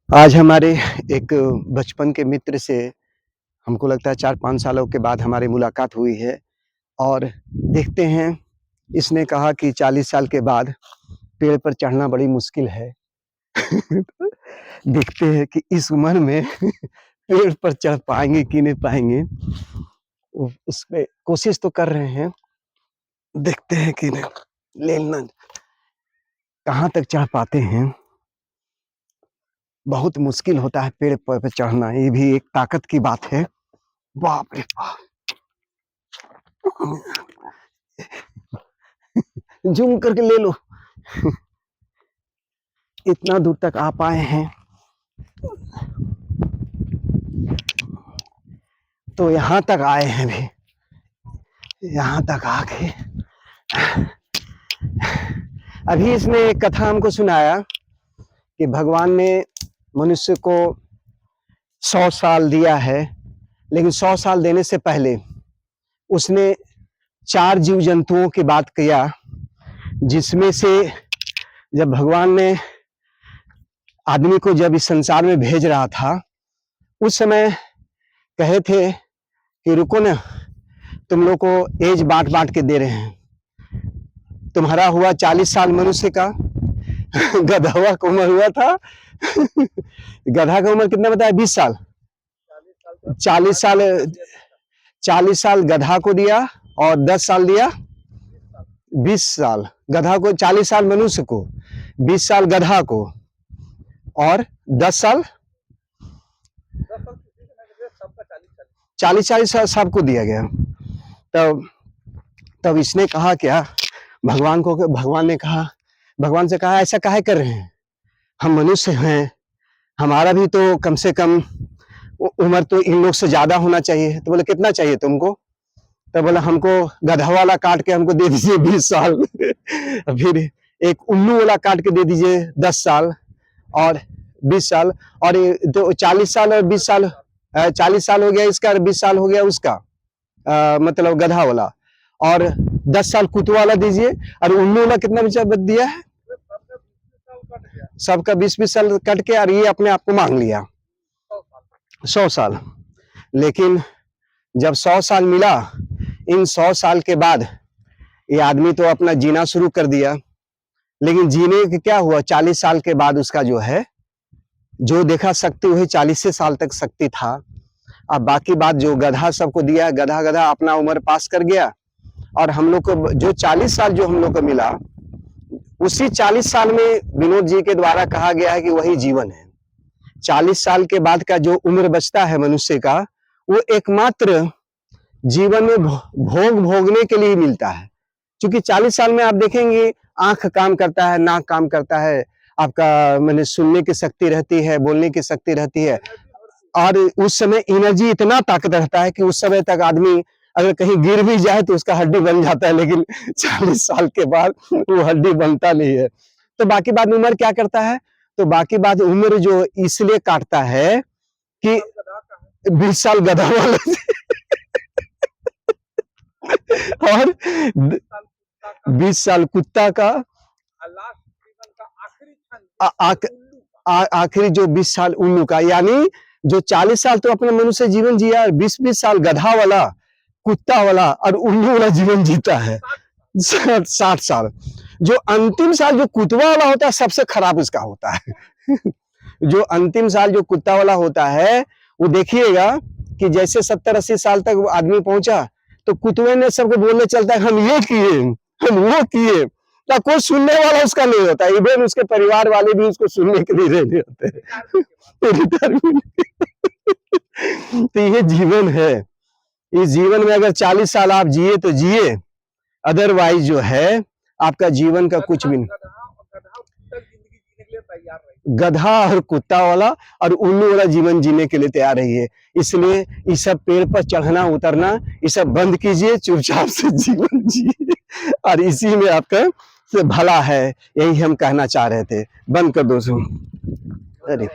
आज हमारे एक बचपन के मित्र से हमको लगता है 4-5 सालों के बाद हमारी मुलाकात हुई है और देखते हैं इसने कहा कि 40 साल के बाद पेड़ पर चढ़ना बड़ी मुश्किल है। देखते हैं कि इस उम्र में पेड़ पर चढ़ पाएँगे कि नहीं पाएँगे। उसमें कोशिश तो कर रहे हैं, देखते हैं कि लेकिन कहाँ तक चढ़ पाते हैं। बहुत मुश्किल होता है पेड़ पर चढ़ना, ये भी एक ताकत की बात है। बाप रे बाप! ज़ूम करके ले लो। इतना दूर तक आ पाए हैं। तो यहाँ तक आए हैं भी। यहाँ तक आके अभी इसने एक कथा हमको सुनाया कि भगवान ने मनुष्य को 100 साल दिया है, लेकिन 100 साल देने से पहले उसने 4 जीव जंतुओं की बात किया, जिसमें से जब भगवान ने आदमी को जब इस संसार में भेज रहा था, उस समय कहे थे कि रुको ना, तुम लोग को एज बांट-बांट के दे रहे हैं। तुम्हारा हुआ 40 साल मनुष्य का, गधवा का उम्र हुआ था। गधा का उम्र कितना बताया? 20 साल। 40 साल गधा को दिया और 10 साल दिया 20 साल। गधा को 40 साल मनुष्य को, 20 साल गधा को और 10 साल 40-40 साल सबको दिया गया। तब इसने कहा क्या, भगवान से कहा ऐसा काहे कर रहे हैं, हम मनुष्य हैं, हमारा भी तो कम से कम उम्र तो इन लोग से ज्यादा होना चाहिए। तो बोले कितना चाहिए तुमको? तो बोला हमको गधा वाला काट के हमको दे दीजिए 20 साल। फिर एक उल्लू वाला काट के दे दीजिए 10 साल और 20 साल, और तो 40 साल और 20 साल, 40 साल हो गया इसका और 20 साल हो गया उसका, मतलब गधा वाला, और 10 साल कुत्ते वाला दीजिए। और उल्लू वाला कितना बचा दिया है? सबका 20-20 साल कट के, और ये अपने आप को मांग लिया 100 साल। लेकिन जब 100 साल मिला, इन 100 साल के बाद ये आदमी तो अपना जीना शुरू कर दिया, लेकिन जीने के क्या हुआ, 40 साल के बाद उसका जो है, जो देखा शक्ति वही 40 साल तक शक्ति था। अब बाकी बात जो गधा सबको दिया, गधा अपना उम्र पास कर गया, और हम लोग को जो 40 साल जो हम लोग को मिला, उसी 40 साल में विनोद जी के द्वारा कहा गया है कि वही जीवन है। 40 साल के बाद का जो उम्र बचता है मनुष्य का, वो एकमात्र जीवन में भोगने के लिए मिलता है। क्योंकि 40 साल में आप देखेंगे आंख काम करता है, नाक काम करता है, आपका मैंने सुनने की शक्ति रहती है, बोलने की शक्ति रहती है, और उस समय एनर्जी इतना ताकत रहता है कि उस समय तक आदमी अगर कहीं गिर भी जाए तो उसका हड्डी बन जाता है, लेकिन 40 साल के बाद वो हड्डी बनता नहीं है। तो बाकी बात उम्र क्या करता है, तो बाकी बात उम्र जो इसलिए काटता है कि 20 साल गधा वाले और 20 साल कुत्ता का, आखिरी जो 20 साल उल्लू का, यानी जो 40 साल तो अपने मनुष्य जीवन जिया, 20-20 साल गधा वाला, कुत्ता वाला और उल्लू वाला जीवन जीता है 60 साल। जो अंतिम साल जो कुत्ता वाला होता है, सबसे खराब उसका होता है। जो अंतिम साल जो कुत्ता वाला होता है, वो देखिएगा कि जैसे 70-80 साल तक वो आदमी पहुंचा, तो कुत्ते ने सबको बोलने चलता है हम ये किए, हम वो किए, तो कोई सुनने वाला उसका नहीं होता। इवन उसके परिवार वाले भी उसको सुनने के लिए रेडी होते हैं। तो ये जीवन है। इस जीवन में अगर 40 साल आप जिए तो जिए, अदरवाइज जो है आपका जीवन का कुछ भी नहीं। गधा और कुत्ता वाला और उल्लू वाला जीवन जीने के लिए तैयार रहिए। इसलिए ये सब पेड़ पर चढ़ना उतरना ये सब बंद कीजिए, चुपचाप से जीवन जिए, और इसी में आपका से भला है। यही हम कहना चाह रहे थे। बंद कर दो। अरे